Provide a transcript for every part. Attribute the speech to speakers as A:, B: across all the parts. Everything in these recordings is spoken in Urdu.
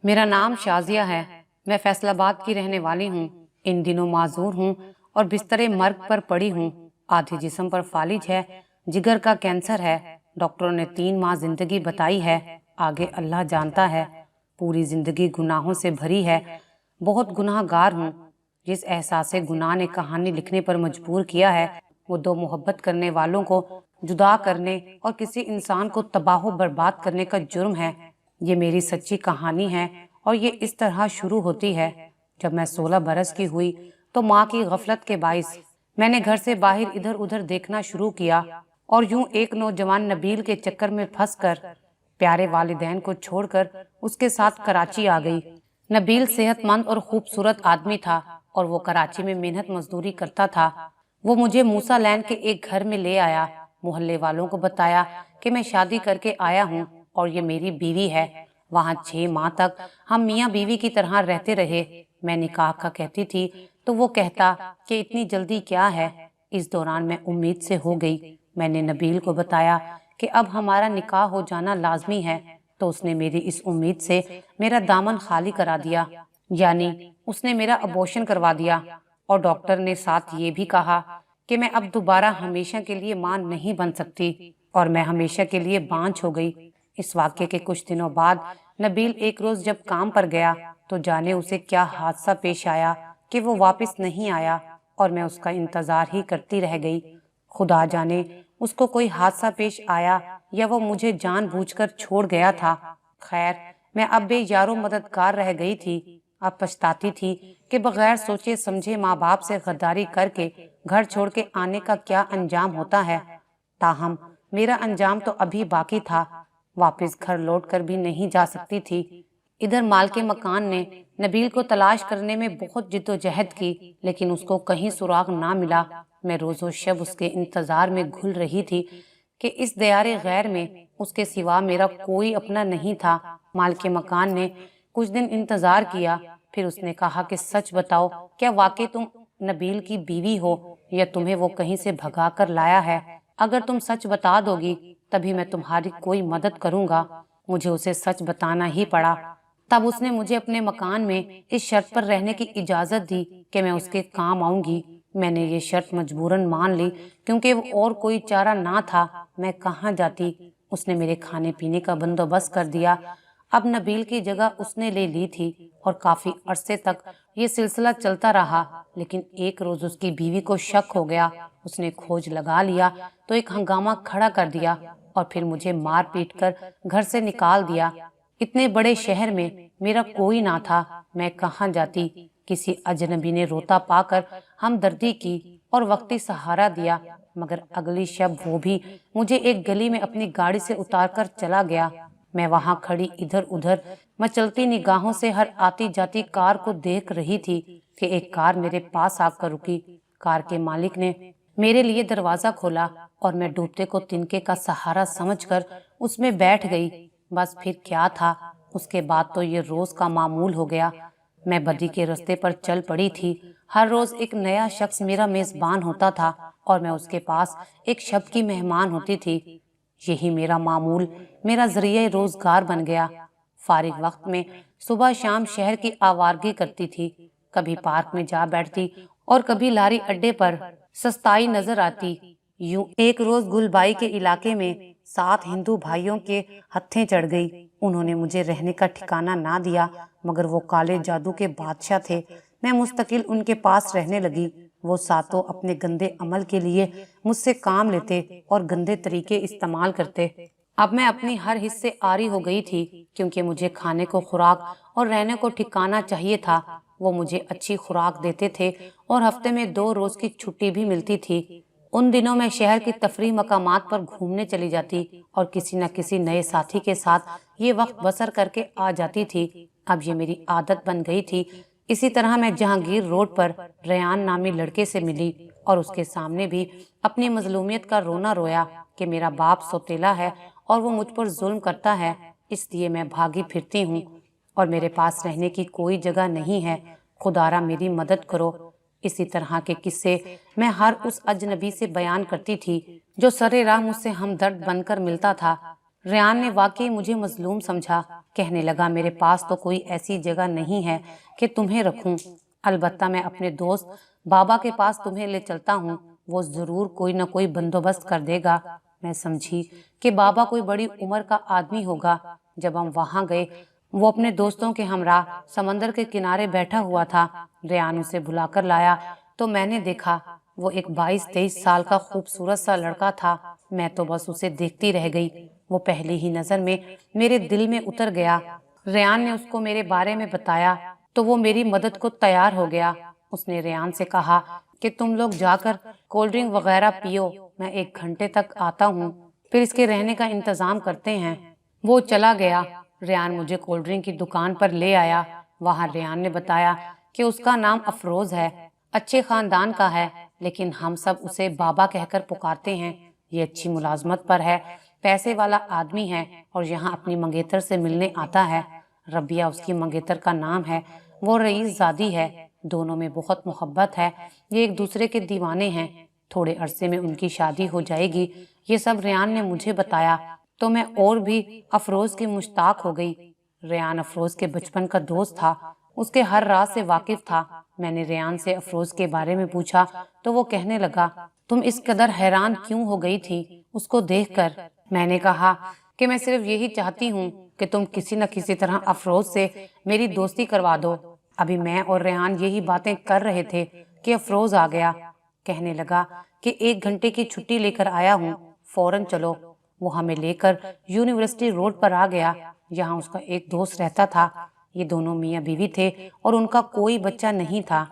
A: میرا نام شازیہ ہے۔ میں فیصل آباد کی رہنے والی ہوں۔ ان دنوں معذور ہوں اور بستر مرگ پر پڑی ہوں۔ آدھے جسم پر فالج ہے، جگر کا کینسر ہے۔ ڈاکٹروں نے 3 ماہ زندگی بتائی ہے، آگے اللہ جانتا ہے۔ پوری زندگی گناہوں سے بھری ہے، بہت گناہ گار ہوں۔ جس احساس گناہ نے کہانی لکھنے پر مجبور کیا ہے وہ 2 محبت کرنے والوں کو جدا کرنے اور کسی انسان کو تباہ و برباد کرنے کا جرم ہے۔ یہ میری سچی کہانی ہے اور یہ اس طرح شروع ہوتی ہے۔ جب میں 16 برس کی ہوئی تو ماں کی غفلت کے باعث میں نے گھر سے باہر ادھر ادھر دیکھنا شروع کیا اور یوں ایک نوجوان نبیل کے چکر میں پھنس کر پیارے والدین کو چھوڑ کر اس کے ساتھ کراچی آ گئی۔ نبیل صحت مند اور خوبصورت آدمی تھا اور وہ کراچی میں محنت مزدوری کرتا تھا۔ وہ مجھے موسیٰ لین کے ایک گھر میں لے آیا، محلے والوں کو بتایا کہ میں شادی کر کے آیا ہوں اور یہ میری بیوی ہے۔ وہاں 6 ماہ تک ہم میاں بیوی کی طرح رہتے رہے۔ میں نکاح کا کہتی تھی تو وہ کہتا کہ اتنی جلدی کیا ہے۔ اس دوران میں امید سے ہو گئی۔ میں نے نبیل کو بتایا کہ اب ہمارا نکاح ہو جانا لازمی ہے تو اس نے میری اس امید سے میرا دامن خالی کرا دیا، یعنی اس نے میرا ابورشن کروا دیا، اور ڈاکٹر نے ساتھ یہ بھی کہا کہ میں اب دوبارہ ہمیشہ کے لیے ماں نہیں بن سکتی، اور میں ہمیشہ کے لیے بانجھ ہو گئی۔ اس واقعے کے کچھ دنوں بعد نبیل ایک روز جب کام پر گیا تو جانے اسے کیا حادثہ پیش آیا کہ وہ واپس نہیں آیا اور میں اس کا انتظار ہی کرتی رہ گئی۔ خدا جانے اس کو کوئی حادثہ پیش آیا یا وہ مجھے جان بوجھ کر چھوڑ گیا تھا۔ خیر، میں اب بے یار و مددگار رہ گئی تھی۔ اب پچھتاتی تھی کہ بغیر سوچے سمجھے ماں باپ سے غداری کر کے گھر چھوڑ کے آنے کا کیا انجام ہوتا ہے۔ تاہم میرا انجام تو ابھی باقی تھا، واپس گھر لوٹ کر بھی نہیں جا سکتی تھی۔ ادھر مالک مکان نے نبیل کو تلاش کرنے میں بہت جد و جہد کی، لیکن اس کو کہیں سراغ نہ ملا۔ میں روز و شب اس کے انتظار میں گھل رہی تھی کہ اس دیار غیر میں اس کے سوا میرا کوئی اپنا نہیں تھا۔ مالک مکان نے کچھ دن انتظار کیا، پھر اس نے کہا کہ سچ بتاؤ، کیا واقعی تم نبیل کی بیوی ہو یا تمہیں وہ کہیں سے بھگا کر لایا ہے؟ اگر تم سچ بتا دو گی تبھی میں تمہاری کوئی مدد کروں گا۔ مجھے اسے سچ بتانا ہی پڑا۔ تب اس نے مجھے اپنے مکان میں اس شرط پر رہنے کی اجازت دی کہ میں اس کے کام آؤں گی۔ میں نے یہ شرط مجبوراً مان لی کیونکہ اور کوئی چارہ نہ تھا۔ میں کہاں جاتی؟ اس نے میرے کھانے پینے کا بندوبست کر دیا۔ اب نبیل کی جگہ اس نے لے لی تھی اور کافی عرصے تک یہ سلسلہ چلتا رہا، لیکن ایک روز اس کی بیوی کو شک ہو گیا۔ اس نے کھوج لگا لیا تو ایک ہنگامہ کھڑا کر دیا اور پھر مجھے مار پیٹ کر گھر سے نکال دیا۔ اتنے بڑے شہر میں میرا کوئی نہ تھا، میں کہاں جاتی؟ کسی اجنبی نے روتا پا کر ہمدردی کی اور وقتی سہارا دیا، مگر اگلی شب وہ بھی مجھے ایک گلی میں اپنی گاڑی سے اتار کر چلا گیا۔ میں وہاں کھڑی ادھر ادھر مچلتی نگاہوں سے ہر آتی جاتی کار کو دیکھ رہی تھی کہ ایک کار میرے پاس آ کر رکی۔ کار کے مالک نے میرے لیے دروازہ کھولا اور میں ڈوبتے کو تنکے کا سہارا سمجھ کر اس میں بیٹھ گئی۔ بس پھر کیا تھا، اس کے بعد تو یہ روز کا معمول ہو گیا۔ میں بدی کے رستے پر چل پڑی تھی۔ ہر روز ایک نیا شخص میرا میزبان ہوتا تھا اور میں اس کے پاس ایک شب کی مہمان ہوتی تھی۔ یہی میرا معمول میرا ذریعہ روزگار بن گیا۔ فارغ وقت میں صبح شام شہر کی آوارگی کرتی تھی، کبھی پارک میں جا بیٹھتی اور کبھی لاری اڈے پر سستائی نظر آتی۔ یوں ایک روز گلبائی کے علاقے میں 7 ہندو بھائیوں کے ہتھیں چڑھ گئی۔ انہوں نے مجھے رہنے کا ٹھکانہ نہ دیا، مگر وہ کالے جادو کے بادشاہ تھے۔ میں مستقل ان کے پاس رہنے لگی۔ وہ 7 اپنے گندے عمل کے لیے مجھ سے کام لیتے اور گندے طریقے استعمال کرتے۔ اب میں اپنی ہر حص سے عاری ہو گئی تھی، کیونکہ مجھے کھانے کو خوراک اور رہنے کو ٹھکانہ چاہیے تھا۔ وہ مجھے اچھی خوراک دیتے تھے اور ہفتے میں 2 روز کی چھٹی بھی ملتی تھی۔ ان دنوں میں شہر کی تفریح مقامات پر گھومنے چلی جاتی اور کسی نہ کسی نئے ساتھی کے ساتھ یہ وقت بسر کر کے آ جاتی تھی۔ اب یہ میری عادت بن گئی تھی۔ اسی طرح میں جہانگیر روڈ پر ریان نامی لڑکے سے ملی اور اس کے سامنے بھی اپنی مظلومیت کا رونا رویا کہ میرا باپ سوتیلا ہے اور وہ مجھ پر ظلم کرتا ہے، اس لیے میں بھاگی پھرتی ہوں اور میرے پاس رہنے کی کوئی جگہ نہیں ہے، خدارا میری مدد کرو۔ اسی طرح کے قصے میں ہر اس اجنبی سے بیان کرتی تھی جو سرے راہ مجھ سے ہمدرد بن کر ملتا تھا۔ ریان نے واقعی مجھے مظلوم سمجھا۔ کہنے لگا میرے پاس تو کوئی ایسی جگہ نہیں ہے کہ تمہیں رکھوں، البتہ میں اپنے دوست بابا کے پاس تمہیں لے چلتا ہوں، وہ ضرور کوئی نہ کوئی بندوبست کر دے گا۔ میں سمجھی کہ بابا کوئی بڑی عمر کا آدمی ہوگا۔ جب ہم وہاں گئے، وہ اپنے دوستوں کے ہمراہ سمندر کے کنارے بیٹھا ہوا تھا۔ ریان اسے بلا کر لایا تو میں نے دیکھا وہ ایک 22-23 سال کا خوبصورت سا لڑکا تھا۔ میں تو بس اسے دیکھتی رہ گئی، وہ پہلی ہی نظر میں میرے دل میں اتر گیا۔ ریان نے اس کو میرے بارے میں بتایا تو وہ میری مدد کو تیار ہو گیا۔ اس نے ریان سے کہا کہ تم لوگ جا کر کولڈ ڈرنک وغیرہ پیو، میں 1 گھنٹے تک آتا ہوں، پھر اس کے رہنے کا انتظام کرتے ہیں۔ وہ چلا گیا۔ ریان مجھے کولڈ ڈرنک کی دکان پر لے آیا۔ وہاں ریان نے بتایا کہ اس کا نام افروز ہے، اچھے خاندان کا ہے، لیکن ہم سب اسے بابا کہہ کر پکارتے ہیں۔ یہ اچھی ملازمت پر ہے، پیسے والا آدمی ہے اور یہاں اپنی منگیتر سے ملنے آتا ہے۔ ربیہ اس کی منگیتر کا نام ہے، وہ رئیس زادی ہے، دونوں میں بہت محبت ہے، یہ ایک دوسرے کے دیوانے ہیں۔ تھوڑے عرصے میں ان کی شادی ہو جائے گی۔ یہ سب ریان نے مجھے بتایا تو میں اور بھی افروز کی مشتاق ہو گئی۔ ریان افروز کے بچپن کا دوست تھا، اس کے ہر راز سے واقف تھا۔ میں نے ریان سے افروز کے بارے میں پوچھا تو وہ کہنے لگا تم اس قدر حیران کیوں ہو گئی تھی اس کو دیکھ کر؟ میں نے کہا کہ میں صرف یہی چاہتی ہوں کہ تم کسی نہ کسی طرح افروز سے میری دوستی کروا دو۔ ابھی میں اور ریحان یہی باتیں کر رہے تھے کہ افروز آ گیا۔ کہنے لگا کہ 1 گھنٹے کی چھٹی لے کر آیا ہوں، فوراً چلو۔ وہ ہمیں لے کر یونیورسٹی روڈ پر آ گیا، یہاں اس کا ایک دوست رہتا تھا۔ یہ دونوں میاں بیوی تھے اور ان کا کوئی بچہ نہیں تھا۔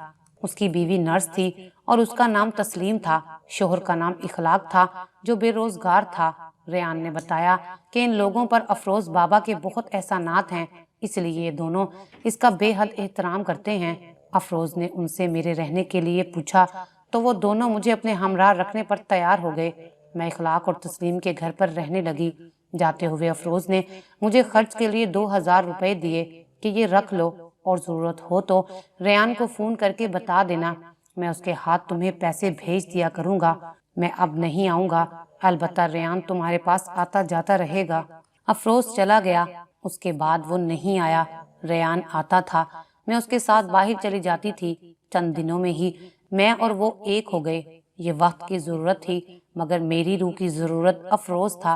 A: اس کی بیوی نرس تھی اور اس کا نام تسلیم تھا، شوہر کا نام اخلاق تھا جو بے روزگار تھا۔ ریان نے بتایا کہ ان لوگوں پر افروز بابا کے بہت احسانات ہیں، اس لیے یہ دونوں اس کا بے حد احترام کرتے ہیں۔ افروز نے ان سے میرے رہنے کے لیے پوچھا تو وہ دونوں مجھے اپنے ہمراہ رکھنے پر تیار ہو گئے۔ میں اخلاق اور تسلیم کے گھر پر رہنے لگی۔ جاتے ہوئے افروز نے مجھے خرچ کے لیے 2000 روپے دیے کہ یہ رکھ لو اور ضرورت ہو تو ریان کو فون کر کے بتا دینا، میں اس کے ہاتھ تمہیں پیسے بھیج دیا کروں گا۔ میں اب نہیں آؤں گا، البتہ ریان تمہارے پاس آتا جاتا رہے گا۔ افروز چلا گیا، اس کے بعد وہ نہیں آیا۔ ریان آتا تھا، میں اس کے ساتھ باہر چلی جاتی تھی۔ چند دنوں میں ہی میں اور وہ ایک ہو گئے۔ یہ وقت کی ضرورت تھی، مگر میری روح کی ضرورت افروز تھا۔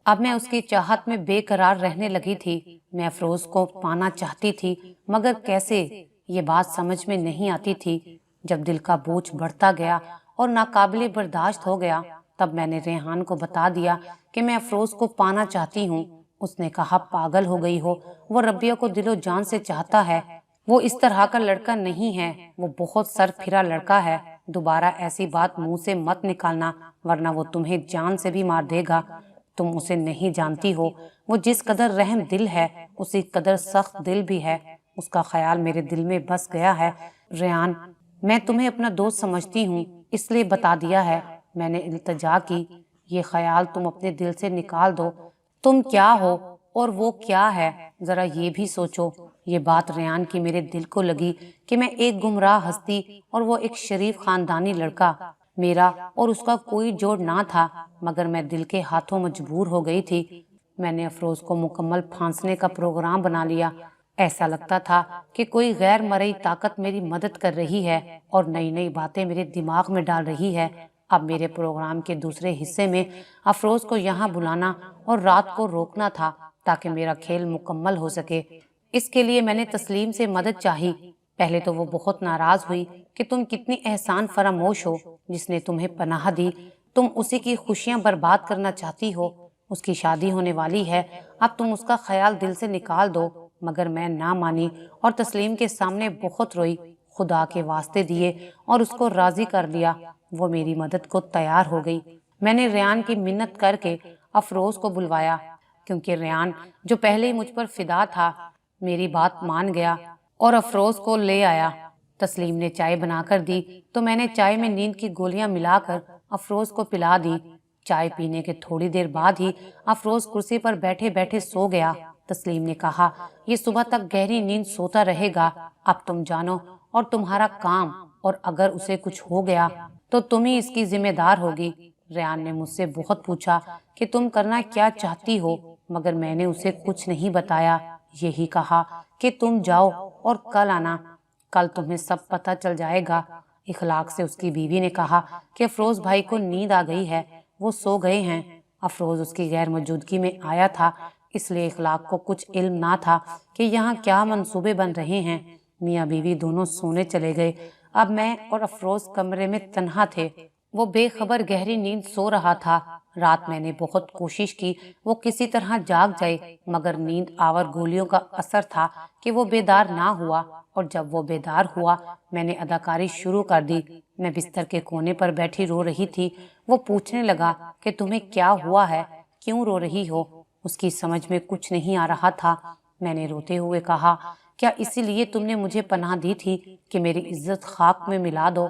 A: اب میں اس کی چاہت میں بے قرار رہنے لگی تھی۔ میں افروز کو پانا چاہتی تھی، مگر کیسے، یہ بات سمجھ میں نہیں آتی تھی۔ جب دل کا بوجھ بڑھتا گیا اور ناقابل برداشت ہو گیا، تب میں نے ریحان کو بتا دیا کہ میں افروز کو پانا چاہتی ہوں۔ اس نے کہا پاگل ہو گئی ہو، وہ ربیہ کو دل و جان سے چاہتا ہے، وہ اس طرح کا لڑکا نہیں ہے، وہ بہت سر پھرا لڑکا ہے۔ دوبارہ ایسی بات منہ سے مت نکالنا، ورنہ وہ تمہیں جان سے بھی مار دے گا۔ تم اسے نہیں جانتی ہو، وہ جس قدر رحم دل ہے اسی قدر سخت دل بھی ہے۔ اس کا خیال میرے دل میں بس گیا ہے۔ ریان، میں تمہیں اپنا دوست سمجھتی ہوں، اس لیے بتا دیا ہے۔ میں نے التجا کی، یہ خیال تم اپنے دل سے نکال دو۔ تم کیا ہو اور وہ کیا ہے، ذرا یہ بھی سوچو۔ یہ بات ریان کی میرے دل کو لگی کہ میں ایک گمراہ ہستی اور وہ ایک شریف خاندانی لڑکا۔ میرا اور اس کا کوئی جوڑ نہ تھا، مگر میں دل کے ہاتھوں مجبور ہو گئی تھی۔ میں نے افروز کو مکمل پھانسنے کا پروگرام بنا لیا۔ ایسا لگتا تھا کہ کوئی غیر مرئی طاقت میری مدد کر رہی ہے اور نئی نئی باتیں میرے دماغ میں ڈال رہی ہے۔ اب میرے پروگرام کے دوسرے حصے میں افروز کو یہاں بلانا اور رات کو روکنا تھا تاکہ میرا کھیل مکمل ہو سکے۔ اس کے لیے میں نے تسلیم سے مدد چاہی۔ پہلے تو وہ بہت ناراض ہوئی کہ تم کتنی احسان فراموش ہو، جس نے تمہیں پناہ دی، تم اسی کی خوشیاں برباد کرنا چاہتی ہو۔ اس کی شادی ہونے والی ہے، اب تم اس کا خیال دل سے نکال دو۔ مگر میں نہ مانی اور تسلیم کے سامنے بہت روئی، خدا کے واسطے دیے اور اس کو راضی کر لیا۔ وہ میری مدد کو تیار ہو گئی۔ میں نے ریان کی منت کر کے افروز کو بلوایا، کیونکہ ریان جو پہلے ہی مجھ پر فدا تھا میری بات مان گیا اور افروز کو لے آیا۔ تسلیم نے چائے بنا کر دی تو میں نے چائے میں نیند کی گولیاں ملا کر افروز کو پلا دی۔ چائے پینے کے تھوڑی دیر بعد ہی افروز کرسی پر بیٹھے بیٹھے سو گیا۔ تسلیم نے کہا یہ صبح تک گہری نیند سوتا رہے گا، اب تم جانو اور تمہارا کام، اور اگر اسے کچھ ہو گیا تو تم ہی اس کی ذمہ دار ہوگی۔ ریان نے مجھ سے بہت پوچھا کہ تم کرنا کیا چاہتی ہو، مگر میں نے اسے کچھ نہیں بتایا۔ یہی کہا کہ تم جاؤ اور کل آنا، کل تمہیں سب پتہ چل جائے گا۔ اخلاق سے اس کی بیوی نے کہا کہ افروز بھائی کو نیند آ گئی ہے، وہ سو گئے ہیں۔ افروز اس کی غیر موجودگی میں آیا تھا، اس لیے اخلاق کو کچھ علم نہ تھا کہ یہاں کیا منصوبے بن رہے ہیں۔ میاں بیوی دونوں سونے چلے گئے۔ اب میں اور افروز کمرے میں تنہا تھے۔ وہ بے خبر گہری نیند سو رہا تھا۔ رات میں نے بہت کوشش کی وہ کسی طرح جاگ جائے، مگر نیند آور گولیوں کا اثر تھا کہ وہ بیدار نہ ہوا، اور جب وہ بیدار ہوا میں نے اداکاری شروع کر دی۔ میں بستر کے کونے پر بیٹھی رو رہی تھی۔ وہ پوچھنے لگا کہ تمہیں کیا ہوا ہے، کیوں رو رہی ہو؟ اس کی سمجھ میں کچھ نہیں آ رہا تھا۔ میں نے روتے ہوئے کہا، کیا اسی لیے تم نے مجھے پناہ دی تھی کہ میری عزت خاک میں ملا دو؟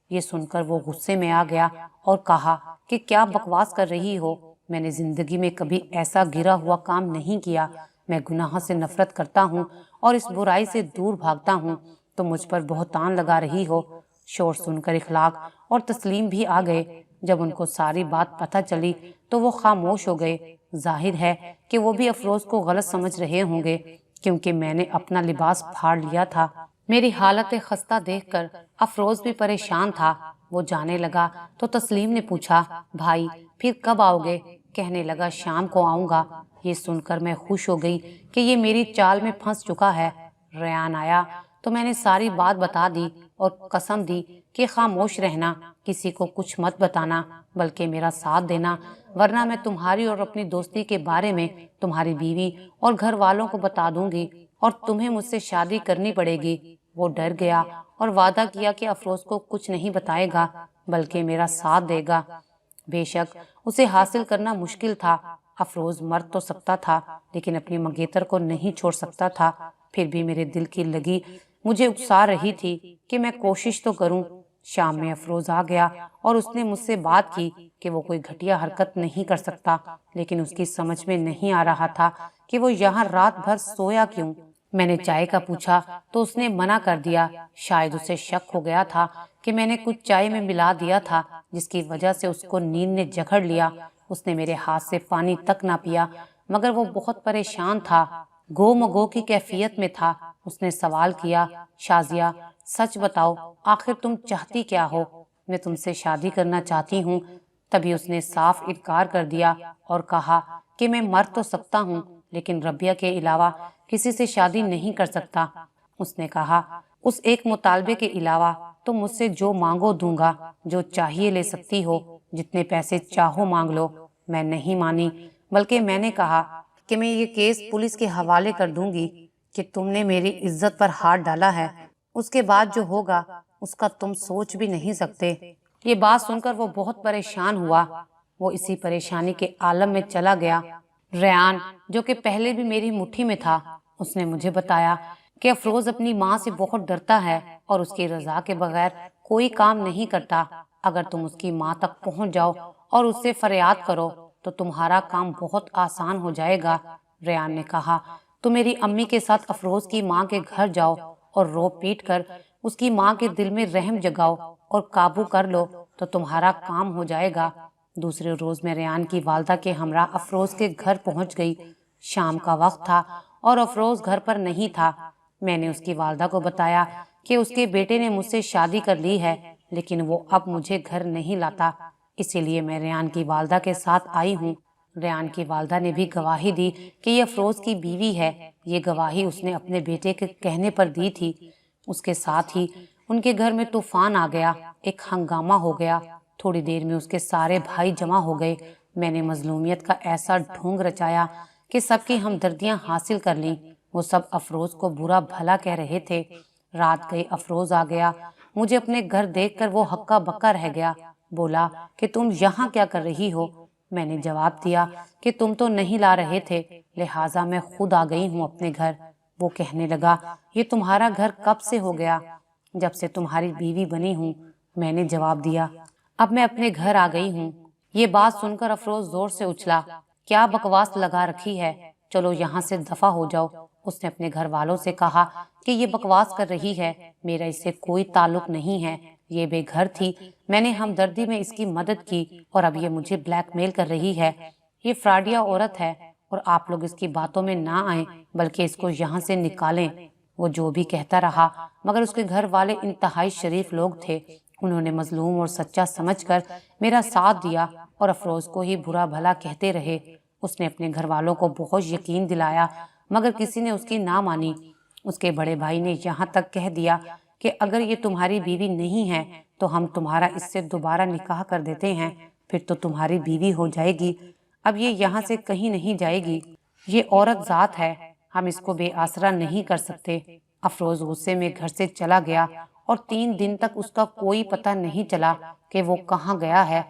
A: یہ سن کر وہ غصے میں آ گیا اور کہا کہ کیا بکواس کر رہی ہو، میں نے زندگی میں کبھی ایسا گرا ہوا کام نہیں کیا۔ میں گناہ سے نفرت کرتا ہوں اور اس برائی سے دور بھاگتا ہوں، تم مجھ پر بہتان لگا رہی ہو۔ شور سن کر اخلاق اور تسلیم بھی آ گئے۔ جب ان کو ساری بات پتہ چلی تو وہ خاموش ہو گئے۔ ظاہر ہے کہ وہ بھی افروز کو غلط سمجھ رہے ہوں گے، کیونکہ میں نے اپنا لباس پھاڑ لیا تھا۔ میری حالت خستہ دیکھ کر افروز بھی پریشان تھا۔ وہ جانے لگا تو تسلیم نے پوچھا، بھائی پھر کب آؤ گے؟ کہنے لگا شام کو آؤں گا۔ یہ سن کر میں خوش ہو گئی کہ یہ میری چال میں پھنس چکا ہے۔ ریان آیا تو میں نے ساری بات بتا دی اور قسم دی کہ خاموش رہنا، کسی کو کچھ مت بتانا، بلکہ میرا ساتھ دینا، ورنہ میں تمہاری اور اپنی دوستی کے بارے میں تمہاری بیوی اور گھر والوں کو بتا دوں گی اور تمہیں مجھ سے شادی کرنی پڑے گی۔ وہ ڈر گیا اور وعدہ کیا کہ افروز کو کچھ نہیں بتائے گا بلکہ میرا ساتھ دے گا۔ بے شک اسے حاصل کرنا مشکل تھا۔ افروز مر تو سکتا تھا لیکن اپنی منگیتر کو نہیں چھوڑ سکتا تھا۔ پھر بھی میرے دل کی لگی مجھے اکسا رہی تھی کہ میں کوشش تو کروں۔ شام میں افروز آ گیا اور اس نے مجھ سے بات کی کہ وہ کوئی گھٹیا حرکت نہیں کر سکتا، لیکن اس کی سمجھ میں نہیں آ رہا تھا کہ وہ یہاں رات بھر سویا کیوں۔ میں نے چائے کا پوچھا تو اس نے منع کر دیا۔ شاید اسے شک ہو گیا تھا کہ میں نے کچھ چائے میں ملا دیا تھا، جس کی وجہ سے اس کو نیند نے جکڑ لیا۔ اس نے میرے ہاتھ سے پانی تک نہ پیا، مگر وہ بہت پریشان تھا، گو مگو کی کیفیت میں تھا۔ اس نے سوال کیا، شازیہ سچ بتاؤ، آخر تم چاہتی کیا ہو؟ میں تم سے شادی کرنا چاہتی ہوں۔ تبھی اس نے صاف انکار کر دیا اور کہا کہ میں مر تو سکتا ہوں لیکن ربیہ کے علاوہ کسی سے شادی نہیں کر سکتا۔ اس نے کہا، اس ایک مطالبے کے علاوہ تم مجھ سے جو مانگو دوں گا، جو چاہیے لے سکتی ہو، جتنے پیسے چاہو مانگ لو۔ میں نہیں مانی، بلکہ میں نے کہا کہ میں یہ کیس پولیس کے حوالے کر دوں گی کہ تم نے میری عزت پر ہاتھ ڈالا ہے۔ اس کے بعد جو ہوگا اس کا تم سوچ بھی نہیں سکتے۔ یہ بات سن کر وہ بہت پریشان ہوا۔ وہ اسی پریشانی کے عالم میں چلا گیا۔ ریان جو کہ پہلے بھی میری مٹھی میں تھا، اس نے مجھے بتایا کہ افروز اپنی ماں سے بہت ڈرتا ہے اور اس کی رضا کے بغیر کوئی کام نہیں کرتا۔ اگر تم اس کی ماں تک پہنچ جاؤ اور اس سے فریاد کرو تو تمہارا کام بہت آسان ہو جائے گا۔ ریان نے کہا، تم میری امی کے ساتھ افروز کی ماں کے گھر جاؤ اور رو پیٹ کر اس کی ماں کے دل میں رحم جگاؤ اور قابو کر لو تو تمہارا کام ہو جائے گا۔ دوسرے روز میں ریان کی والدہ کے ہمراہ افروز کے گھر پہنچ گئی۔ شام کا وقت تھا اور افروز گھر پر نہیں تھا۔ میں نے اس کی والدہ کو بتایا کہ اس کے بیٹے نے مجھ سے شادی کر لی ہے، لیکن وہ اب مجھے گھر نہیں لاتا، اسی لیے میں ریان کی والدہ کے ساتھ آئی ہوں۔ ریان کی والدہ نے بھی گواہی دی کہ یہ افروز کی بیوی ہے۔ یہ گواہی اس نے اپنے بیٹے کے کہنے پر دی تھی۔ اس کے ساتھ ہی ان کے گھر میں طوفان آ گیا، ایک ہنگامہ ہو گیا۔ تھوڑی دیر میں اس کے سارے بھائی جمع ہو گئے۔ میں نے مظلومیت کا ایسا ڈھونگ رچایا کہ سب کی ہمدردیاں حاصل کر لیں۔ وہ سب افروز کو برا بھلا کہہ رہے تھے۔ رات گئی افروز آ گیا۔ مجھے اپنے گھر دیکھ کر وہ ہکا بکا رہ گیا۔ بولا کہ تم یہاں کیا کر رہی ہو؟ میں نے جواب دیا کہ تم تو نہیں لا رہے تھے، لہٰذا میں خود آ گئی ہوں اپنے گھر۔ وہ کہنے لگا، یہ تمہارا گھر کب سے ہو گیا؟ جب سے تمہاری بیوی بنی ہوں۔ میں نے جواب دیا، اب میں اپنے گھر آ گئی ہوں۔ یہ بات سن کر افروز زور سے اچھلا، کیا بکواس لگا رکھی ہے، چلو یہاں سے دفع ہو جاؤ۔ اس نے اپنے گھر والوں سے کہا کہ یہ بکواس کر رہی ہے، میرا اس سے کوئی تعلق نہیں ہے، یہ بے گھر تھی، میں نے ہمدردی میں اس کی مدد کی اور اب یہ مجھے بلیک میل کر رہی ہے۔ یہ فراڈیا عورت ہے، اور آپ لوگ اس کی باتوں میں نہ آئیں بلکہ اس کو یہاں سے نکالیں۔ وہ جو بھی کہتا رہا مگر اس کے گھر والے انتہائی شریف لوگ تھے۔ انہوں نے مظلوم اور سچا سمجھ کر میرا ساتھ دیا اور افروز کو ہی برا بھلا کہتے رہے۔ اس نے اپنے گھر والوں کو بہت یقین دلایا مگر کسی نے اس کی نہ مانی۔ اس کے بڑے بھائی نے یہاں تک کہہ دیا کہ اگر یہ تمہاری بیوی نہیں ہے تو ہم تمہارا اس سے دوبارہ نکاح کر دیتے ہیں، پھر تو تمہاری بیوی ہو جائے گی۔ اب یہ یہاں سے کہیں نہیں جائے گی، یہ عورت ذات ہے، ہم اس کو بے آسرا نہیں کر سکتے۔ افروز غصے میں گھر سے چلا گیا اور 3 دن تک اس کا کوئی پتہ نہیں چلا کہ وہ کہاں گیا ہے۔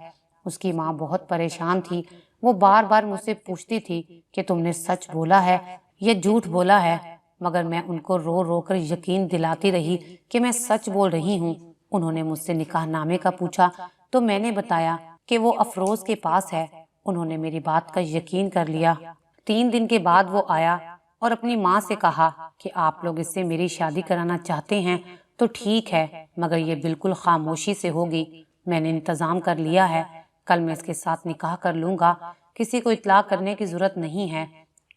A: اس کی ماں بہت پریشان تھی، وہ بار بار مجھ سے پوچھتی تھی کہ تم نے سچ بولا ہے یا جھوٹ بولا ہے، مگر میں ان کو رو رو کر یقین دلاتی رہی کہ میں سچ بول رہی ہوں۔ انہوں نے مجھ سے نکاح نامے کا پوچھا تو میں نے بتایا کہ وہ افروز کے پاس ہے۔ انہوں نے میری بات کا یقین کر لیا۔ 3 دن کے بعد وہ آیا اور اپنی ماں سے کہا کہ آپ لوگ اس سے میری شادی کرانا چاہتے ہیں تو ٹھیک ہے، مگر یہ بالکل خاموشی سے ہوگی۔ میں نے انتظام کر لیا ہے، کل میں اس کے ساتھ نکاح کر لوں گا، کسی کو اطلاع کرنے کی ضرورت نہیں ہے۔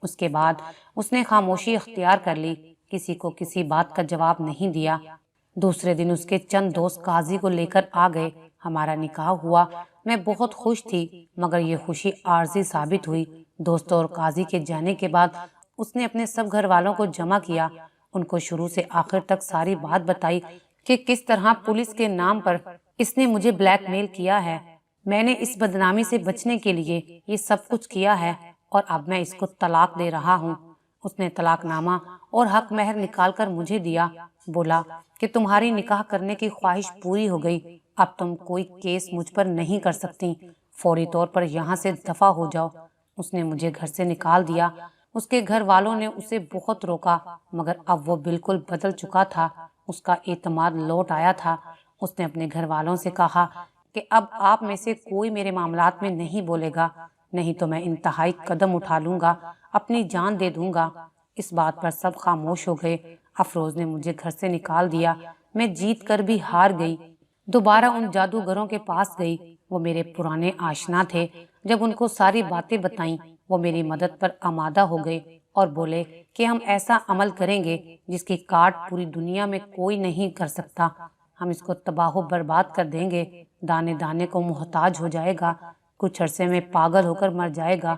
A: اس کے بعد اس نے خاموشی اختیار کر لی، کسی کو کسی بات کا جواب نہیں دیا۔ دوسرے دن اس کے چند دوست قاضی کو لے کر آ گئے، ہمارا نکاح ہوا۔ میں بہت خوش تھی مگر یہ خوشی عارضی ثابت ہوئی۔ دوستوں اور قاضی کے جانے کے بعد اس نے اپنے سب گھر والوں کو جمع کیا، ان کو شروع سے آخر تک ساری بات بتائی کہ کس طرح پولیس کے نام پر اس نے مجھے بلیک میل کیا ہے۔ میں نے اس بدنامی سے بچنے کے لیے یہ سب کچھ کیا ہے اور اب میں اس کو طلاق دے رہا ہوں۔ اس نے طلاق نامہ اور حق مہر نکال کر مجھے دیا، بولا کہ تمہاری نکاح کرنے کی خواہش پوری ہو گئی، اب تم کوئی کیس مجھ پر نہیں کر سکتی، فوری طور پر یہاں سے دفع ہو جاؤ۔ اس نے مجھے گھر سے نکال دیا۔ اس کے گھر والوں نے اسے بہت روکا مگر اب وہ بالکل بدل چکا تھا، اس کا اعتماد لوٹ آیا تھا۔ اس نے اپنے گھر والوں سے کہا کہ اب آپ میں سے کوئی میرے معاملات میں نہیں بولے گا، نہیں تو میں انتہائی قدم اٹھا لوں گا، اپنی جان دے دوں گا۔ اس بات پر سب خاموش ہو گئے۔ افروز نے مجھے گھر سے نکال دیا، میں جیت کر بھی ہار گئی۔ دوبارہ ان جادوگروں کے پاس گئی، وہ میرے پرانے آشنا تھے۔ جب ان کو ساری باتیں بتائیں وہ میری مدد پر آمادہ ہو گئے اور بولے کہ ہم ایسا عمل کریں گے جس کی کاٹ پوری دنیا میں کوئی نہیں کر سکتا۔ ہم اس کو تباہ و برباد کر دیں گے، دانے دانے کو محتاج ہو جائے گا، کچھ عرصے میں پاگل ہو کر مر جائے گا۔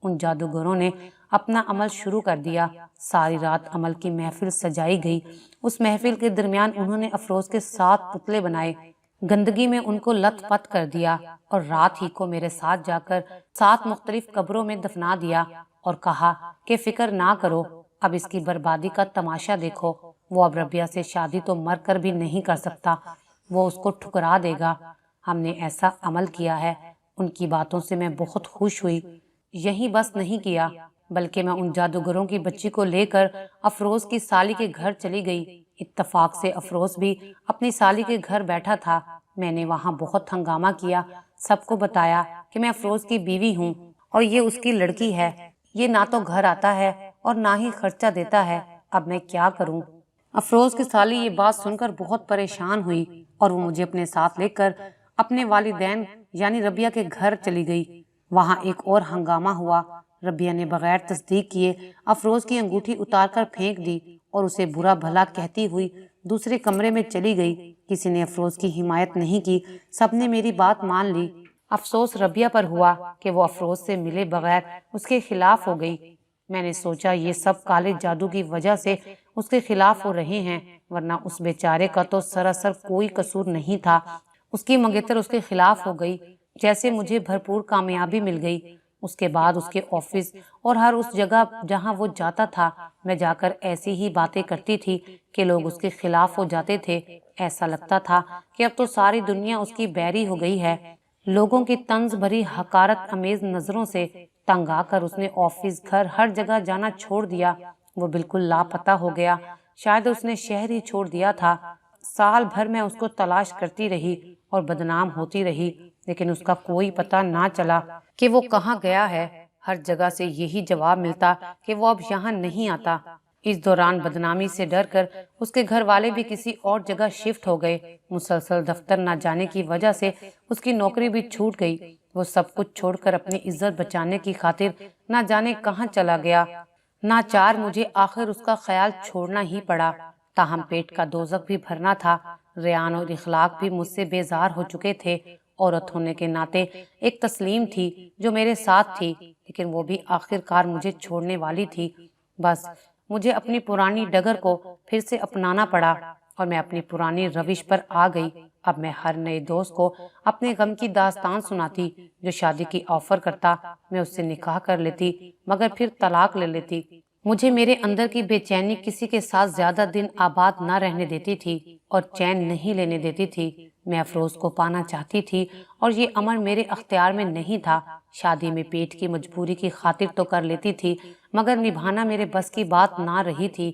A: ان جادوگروں نے اپنا عمل شروع کر دیا۔ ساری رات عمل کی محفل سجائی گئی۔ اس محفل کے درمیان انہوں نے افروز کے 7 پتلے بنائے، گندگی میں ان کو لت پت کر دیا اور رات ہی کو میرے ساتھ جا کر 7 مختلف قبروں میں دفنا دیا اور کہا کہ فکر نہ کرو، اب اس کی بربادی کا تماشا دیکھو۔ وہ اب ربیہ سے شادی تو مر کر بھی نہیں کر سکتا، وہ اس کو ٹھکرا دے گا۔ ہم نے ایسا عمل کیا ہے۔ ان کی باتوں سے میں بہت خوش ہوئی۔ یہی بس نہیں کیا بلکہ میں ان جادوگروں کی بچی کو لے کر افروز کی سالی کے گھر چلی گئی۔ اتفاق سے افروز بھی اپنی سالی کے گھر بیٹھا تھا۔ میں نے وہاں بہت ہنگامہ کیا، سب کو بتایا کہ میں افروز کی بیوی ہوں اور یہ اس کی لڑکی ہے۔ یہ نہ تو گھر آتا ہے اور نہ ہی خرچہ دیتا ہے، اب میں کیا کروں؟ افروز کی سالی یہ بات سن کر بہت پریشان ہوئی اور وہ مجھے اپنے ساتھ لے کر اپنے والدین یعنی ربیہ کے گھر چلی گئی۔ وہاں ایک اور ہنگامہ ہوا۔ ربیہ نے بغیر تصدیق کیے افروز کی انگوٹھی اتار کر پھینک دی اور اسے برا بھلا کہتی ہوئی دوسرے کمرے میں چلی گئی۔ کسی نے افروز کی حمایت نہیں کی، سب نے میری بات مان لی۔ افسوس ربیہ پر ہوا کہ وہ افروز سے ملے بغیر اس کے خلاف ہو گئی۔ میں نے سوچا یہ سب کالے جادو کی وجہ سے اس کے خلاف ہو رہے ہیں، ورنہ اس بیچارے کا تو سراسر کوئی قصور نہیں تھا۔ اس کی منگیتر اس کے خلاف ہو گئی، جیسے مجھے بھرپور کامیابی مل گئی۔ اس کے بعد اس کے آفس اور ہر اس جگہ جہاں وہ جاتا تھا میں جا کر ایسی ہی باتیں کرتی تھی کہ لوگ اس کے خلاف ہو جاتے تھے۔ ایسا لگتا تھا کہ اب تو ساری دنیا اس کی بیری ہو گئی ہے۔ لوگوں کی طنز بھری حقارت امیز نظروں سے تنگ آ کر اس نے آفس گھر ہر جگہ جانا چھوڑ دیا۔ وہ بالکل لاپتہ ہو گیا، شاید اس نے شہر ہی چھوڑ دیا تھا۔ سال بھر میں اس کو تلاش کرتی رہی اور بدنام ہوتی رہی، لیکن اس کا کوئی پتہ نہ چلا کہ وہ کہاں گیا ہے۔ ہر جگہ سے یہی جواب ملتا کہ وہ اب یہاں نہیں آتا۔ اس دوران بدنامی سے ڈر کر اس کے گھر والے بھی کسی اور جگہ شفٹ ہو گئے۔ مسلسل دفتر نہ جانے کی وجہ سے اس کی نوکری بھی چھوٹ گئی۔ وہ سب کچھ چھوڑ کر اپنی عزت بچانے کی خاطر نہ جانے کہاں چلا گیا۔ ناچار مجھے آخر اس کا خیال چھوڑنا ہی پڑا، تاہم پیٹ کا دوزخ بھی بھرنا تھا۔ ریان اور اخلاق بھی مجھ سے بیزار ہو چکے تھے۔ عورت ہونے کے ناطے ایک تسلیم تھی جو میرے ساتھ تھی، لیکن وہ بھی آخر کار مجھے چھوڑنے والی تھی۔ بس مجھے اپنی پرانی ڈگر کو پھر سے اپنانا پڑا اور میں اپنی پرانی روش پر آ گئی۔ اب میں ہر نئے دوست کو اپنے غم کی داستان سناتی۔ جو شادی کی آفر کرتا میں اس سے نکاح کر لیتی، مگر پھر طلاق لے لیتی۔ مجھے میرے اندر کی بے چینی کسی کے ساتھ زیادہ دن آباد نہ رہنے دیتی تھی اور چین نہیں لینے دیتی تھی۔ میں افروز کو پانا چاہتی تھی اور یہ امر میرے اختیار میں نہیں تھا۔ شادی میں پیٹ کی مجبوری کی خاطر تو کر لیتی تھی، مگر نبھانا میرے بس کی بات نہ رہی تھی۔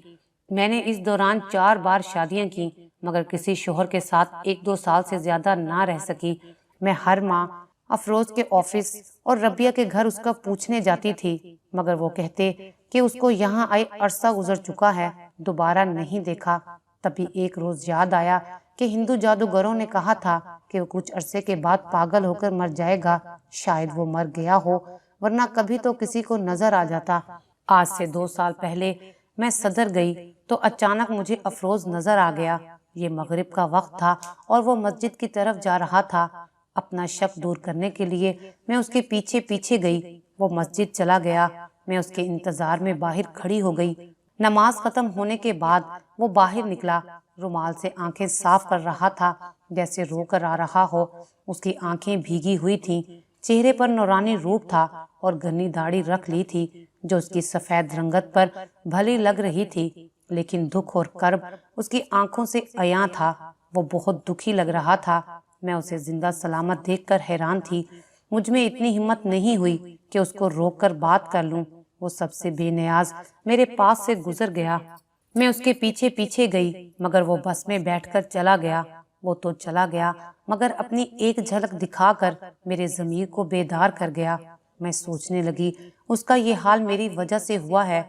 A: میں نے اس دوران 4 بار شادیاں کی، مگر کسی شوہر کے ساتھ 1-2 سال سے زیادہ نہ رہ سکی۔ میں ہر ماہ افروز کے آفس اور ربیہ کے گھر اس کا پوچھنے جاتی تھی، مگر وہ کہتے کہ اس کو یہاں آئے عرصہ گزر چکا ہے، دوبارہ نہیں دیکھا۔ تبھی ایک روز یاد آیا کہ ہندو جادوگروں نے کہا تھا کہ وہ کچھ عرصے کے بعد پاگل ہو کر مر جائے گا۔ شاید وہ مر گیا ہو، ورنہ کبھی تو کسی کو نظر آ جاتا۔ آج سے 2 سال پہلے میں صدر گئی تو اچانک مجھے افروز نظر آ گیا۔ یہ مغرب کا وقت تھا اور وہ مسجد کی طرف جا رہا تھا۔ اپنا شک دور کرنے کے لیے میں اس کے پیچھے پیچھے گئی۔ وہ مسجد چلا گیا، میں اس کے انتظار میں باہر کھڑی ہو گئی۔ نماز ختم ہونے کے بعد وہ باہر نکلا، رومال سے آنکھیں صاف کر رہا تھا جیسے رو کر آ رہا ہو۔ اس کی آنکھیں بھیگی ہوئی تھیں، چہرے پر نورانی روپ تھا اور گھنی داڑھی رکھ لی تھی جو اس کی سفید رنگت پر بھلی لگ رہی تھی، لیکن دکھ اور کرب اس کی آنکھوں سے عیاں تھا۔ وہ بہت دکھی لگ رہا تھا۔ میں اسے زندہ سلامت دیکھ کر حیران تھی۔ مجھ میں اتنی ہمت نہیں ہوئی کہ اس کو روک کر بات کر لوں۔ وہ سب سے بے نیاز میرے پاس سے گزر گیا۔ میں اس کے پیچھے پیچھے گئی، مگر وہ بس میں بیٹھ کر چلا گیا۔ وہ تو چلا گیا، مگر اپنی ایک جھلک دکھا کر میرے ضمیر کو بیدار کر گیا۔ میں سوچنے لگی اس کا یہ حال میری وجہ سے ہوا ہے،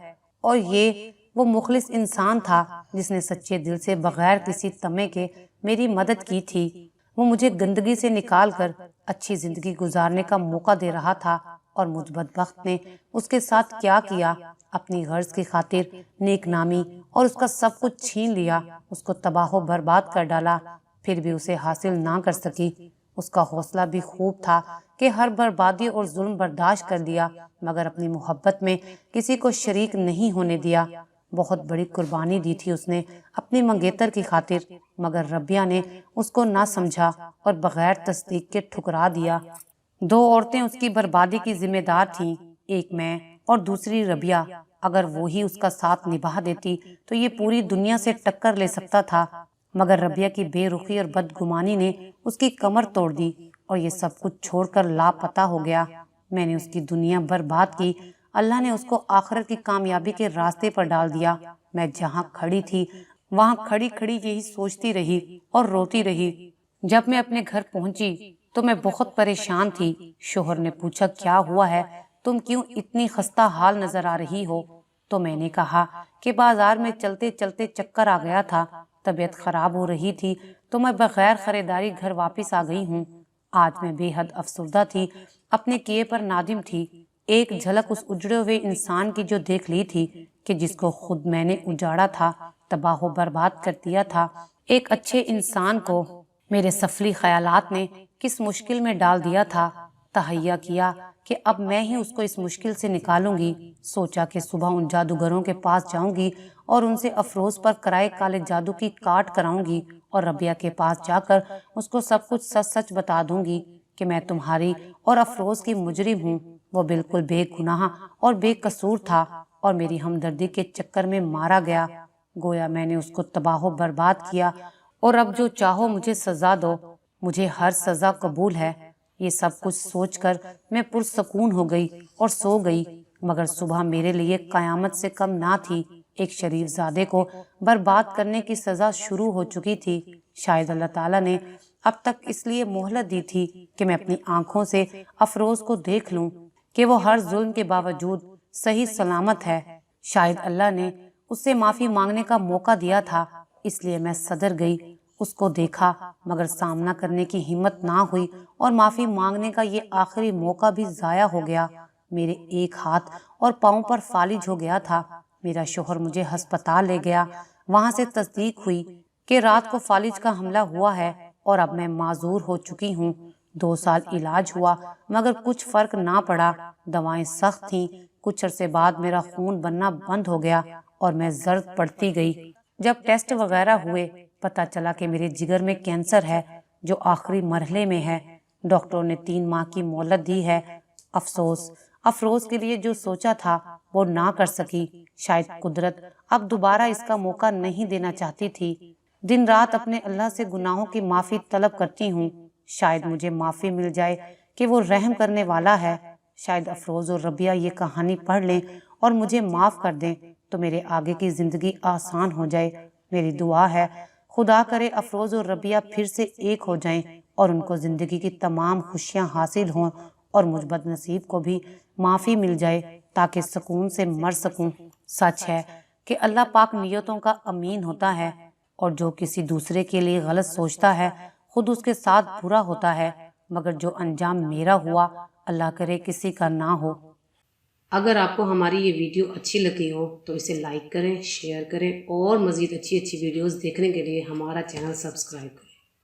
A: اور یہ وہ مخلص انسان تھا جس نے سچے دل سے بغیر کسی طمع کے میری مدد کی تھی۔ وہ مجھے گندگی سے نکال کر اچھی زندگی گزارنے کا موقع دے رہا تھا، اور مجھ بدبخت نے اس کے ساتھ کیا کیا؟ اپنی غرض کی خاطر نیک نامی اور اس کا سب کچھ چھین لیا، اس کو تباہ و برباد کر ڈالا۔ پھر بھی اسے حاصل نہ کر سکی۔ اس کا حوصلہ بھی خوب تھا کہ ہر بربادی اور ظلم برداشت کر لیا، مگر اپنی محبت میں کسی کو شریک نہیں ہونے دیا۔ بہت بڑی قربانی دی تھی اس نے اپنی منگیتر کی خاطر، مگر ربیہ نے اس کو نہ سمجھا اور بغیر تصدیق کے ٹھکرا دیا۔ 2 عورتیں اس کی بربادی کی ذمہ دار تھیں، ایک میں اور دوسری ربیہ۔ اگر وہی اس کا ساتھ نبھا دیتی تو یہ پوری دنیا سے ٹکر لے سکتا تھا، مگر ربیہ کی بے رخی اور بدگمانی نے اس کی کمر توڑ دی اور یہ سب کچھ چھوڑ کر لاپتہ ہو گیا۔ میں نے اس کی دنیا برباد کی، اللہ نے اس کو آخرت کی کامیابی کے راستے پر ڈال دیا۔ میں جہاں کھڑی تھی وہاں کھڑی کھڑی یہی سوچتی رہی اور روتی رہی۔ جب میں اپنے گھر پہنچی تو میں بہت پریشان تھی۔ شوہر نے پوچھا کیا ہوا ہے، تم کیوں اتنی خستہ حال نظر آ رہی ہو؟ تو میں نے کہا کہ بازار میں چلتے چلتے چکر آ گیا تھا، طبیعت خراب ہو رہی تھی تو میں بغیر خریداری گھر واپس آ گئی ہوں۔ آج میں بے حد افسردہ تھی، اپنے کیے پر نادم تھی۔ ایک جھلک اس اجڑے ہوئے انسان کی جو دیکھ لی تھی کہ جس کو خود میں نے اجاڑا تھا، تباہ و برباد کر دیا تھا۔ ایک اچھے انسان کو میرے سفلی خیالات نے کس مشکل میں ڈال دیا تھا۔ تہیہ کیا کہ اب میں ہی اس کو اس مشکل سے نکالوں گی۔ سوچا کہ صبح ان جادوگروں کے پاس جاؤں گی اور ان سے افروز پر کرائے کالے جادو کی کاٹ کراؤں گی، اور ربیہ کے پاس جا کر اس کو سب کچھ سچ سچ بتا دوں گی کہ میں تمہاری اور افروز کی مجرم ہوں۔ وہ بالکل بے گناہ اور بے قصور تھا اور میری ہمدردی کے چکر میں مارا گیا۔ گویا میں نے اس کو تباہ و برباد کیا، اور اب جو چاہو مجھے سزا دو، مجھے ہر سزا قبول ہے۔ یہ سب کچھ سوچ کر میں پرسکون ہو گئی اور سو گئی، مگر صبح میرے لیے قیامت سے کم نہ تھی۔ ایک شریف زادے کو برباد کرنے کی سزا شروع ہو چکی تھی۔ شاید اللہ تعالیٰ نے اب تک اس لیے مہلت دی تھی کہ میں اپنی آنکھوں سے افروز کو دیکھ لوں کہ وہ ہر ظلم کے باوجود صحیح سلامت ہے۔ شاید اللہ نے اس سے معافی مانگنے کا موقع دیا تھا، اس لیے میں صدر گئی اس کو دیکھا مگر سامنا کرنے کی ہمت نہ ہوئی اور معافی مانگنے کا یہ آخری موقع بھی ضائع ہو گیا۔ میرے ایک ہاتھ اور پاؤں پر فالج ہو گیا تھا۔ میرا شوہر مجھے ہسپتال لے گیا۔ وہاں سے تصدیق ہوئی کہ رات کو فالج کا حملہ ہوا ہے اور اب میں معذور ہو چکی ہوں۔ 2 سال علاج ہوا مگر کچھ فرق نہ پڑا۔ دوائیں سخت تھیں۔ کچھ عرصے بعد میرا خون بننا بند ہو گیا اور میں زرد پڑتی گئی۔ جب ٹیسٹ وغیرہ ہوئے پتہ چلا کہ میرے جگر میں کینسر ہے جو آخری مرحلے میں ہے۔ ڈاکٹروں نے 3 ماہ کی مہلت دی ہے۔ افسوس کے لیے جو سوچا تھا وہ نہ کر سکی۔ شاید قدرت اب دوبارہ اس کا موقع نہیں دینا چاہتی تھی۔ دن رات اپنے اللہ سے گناہوں کی معافی طلب کرتی ہوں۔ شاید مجھے معافی مل جائے کہ وہ رحم کرنے والا ہے۔ شاید افروز اور ربیہ یہ کہانی پڑھ لیں اور مجھے معاف کر دیں تو میرے آگے کی زندگی آسان ہو جائے۔ میری دعا ہے خدا کرے افروز اور ربیہ پھر سے ایک ہو جائیں اور ان کو زندگی کی تمام خوشیاں حاصل ہوں اور مجھ بد نصیب کو بھی معافی مل جائے تاکہ سکون سے مر سکوں۔ سچ ہے کہ اللہ پاک نیتوں کا امین ہوتا ہے اور جو کسی دوسرے کے لیے غلط سوچتا ہے خود اس کے ساتھ برا ہوتا ہے، مگر جو انجام میرا ہوا اللہ کرے کسی کا نہ ہو۔
B: اگر آپ کو ہماری یہ ویڈیو اچھی لگی ہو تو اسے لائک کریں، شیئر کریں اور مزید اچھی ویڈیوز دیکھنے کے لیے ہمارا چینل سبسکرائب کریں۔